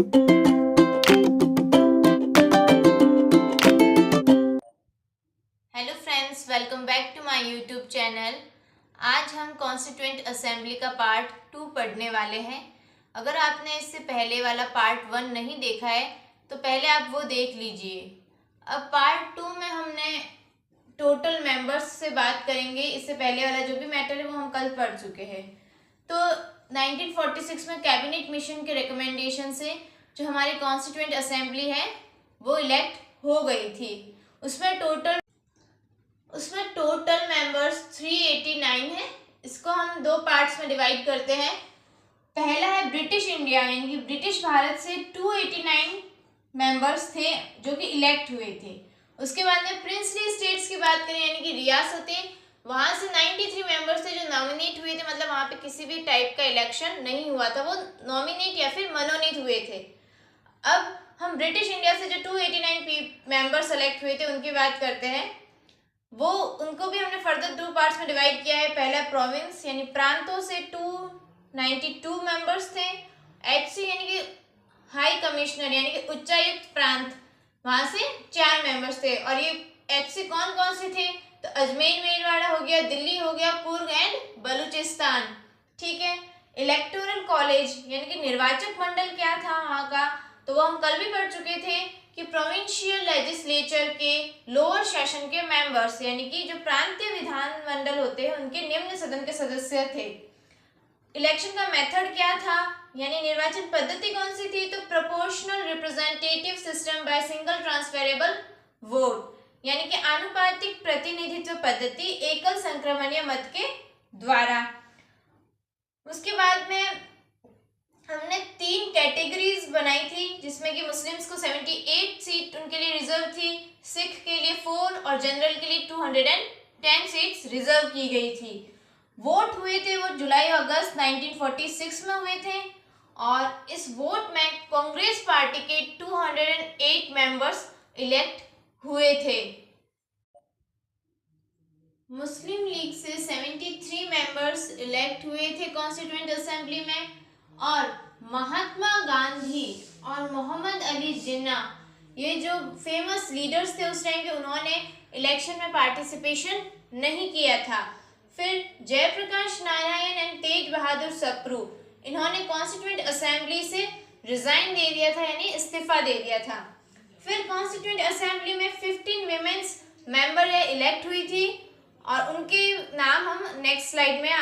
Hello friends, welcome back to my YouTube channel. आज हम constituent assembly का part 2 पढ़ने वाले हैं। अगर आपने इससे पहले वाला पार्ट 1 नहीं देखा है तो पहले आप वो देख लीजिए। अब पार्ट 2 में हमने टोटल मेंबर्स से बात करेंगे। इससे पहले वाला जो भी मैटर है वो हम कल पढ़ चुके हैं। तो 1946 में कैबिनेट मिशन के रिकमेंडेशन से जो हमारी कॉन्स्टिट्यूएंट असेंबली है वो इलेक्ट हो गई थी। उसमें टोटल मेंबर्स 389 है। इसको हम दो पार्ट्स में डिवाइड करते हैं। पहला है ब्रिटिश इंडिया, यानी कि ब्रिटिश भारत से 289 मेंबर्स थे जो कि इलेक्ट हुए थे। उसके बाद में प्रिंसली स्टेट्स की बात करें, यानी कि रियासतें, वहां से 93 मेंबर्स थे जो नॉमिनेट हुए थे, मतलब वहां पे किसी भी टाइप का इलेक्शन नहीं हुआ था, वो नॉमिनेट या फिर मनोनीत हुए थे। अब हम ब्रिटिश इंडिया से जो 289 मेंबर्स सेलेक्ट हुए थे उनकी बात करते हैं। वो उनको भी हमने फर्दर दो पार्ट्स में डिवाइड किया है। पहला प्रोविंस यानी प्रांतों से 292 मेंबर्स थे। एचसी यानी कि हाई कमिश्नर यानी कि उच्चायुक्त प्रांत, वहां से 4 मेंबर्स थे। और ये एचसी कौन कौन से थे? तो अजमेर मेरवाड़ा हो गया, दिल्ली हो गया, कुर्ग एंड बलूचिस्तान। ठीक है। इलेक्टोरल कॉलेज यानी कि निर्वाचक मंडल क्या था वहां का, तो वो हम कल भी पढ़ चुके थे कि प्रोविंशियल लेजिस्लेचर के लोअर सेशन के मेंबर्स, यानी कि जो प्रांतीय विधान मंडल होते हैं उनके निम्न सदन के सदस्य थे। इलेक्शन का मेथड क्या था, यानी निर्वाचन पद्धति कौन सी थी? तो proportional representative system by single transferable vote, यानी कि आनुपातिक प्रतिनिधित्व पद्धति एकल संक्रमणीय मत के द्वारा। उसके बाद में हमने 3 कैटेगरीज बनाई थी, जिसमें कि मुस्लिम्स को 78 सीट उनके लिए रिजर्व थी, सिख के लिए 4 और जनरल के लिए 210 सीट्स रिजर्व की गई थी। वोट हुए थे वो जुलाई अगस्त 1946 में हुए थे। और इस वोट में कांग्रेस पार्टी के 208 मेंबर्स इलेक्ट हुए थे। मुस्लिम लीग से 73 मेंबर्स इलेक्ट हुए थे कॉन्स्टिट्यूएंट असेंबली में। और महात्मा गांधी और मोहम्मद अली जिन्ना, ये जो फेमस लीडर्स थे उस टाइम के, उन्होंने इलेक्शन में पार्टिसिपेशन नहीं किया था। फिर जयप्रकाश नारायण एंड तेज बहादुर सप्रू, इन्होंने कॉन्स्टिट्यूएंट असेंबली से रिजाइन दे दिया था, यानी इस्तीफा दे दिया था। फिर कॉन्स्टिट्यूएंट असेंबली में 15 विमेन्स मेंबर इलेक्ट हुई थी और उनके नाम हम नेक्स्ट स्लाइड में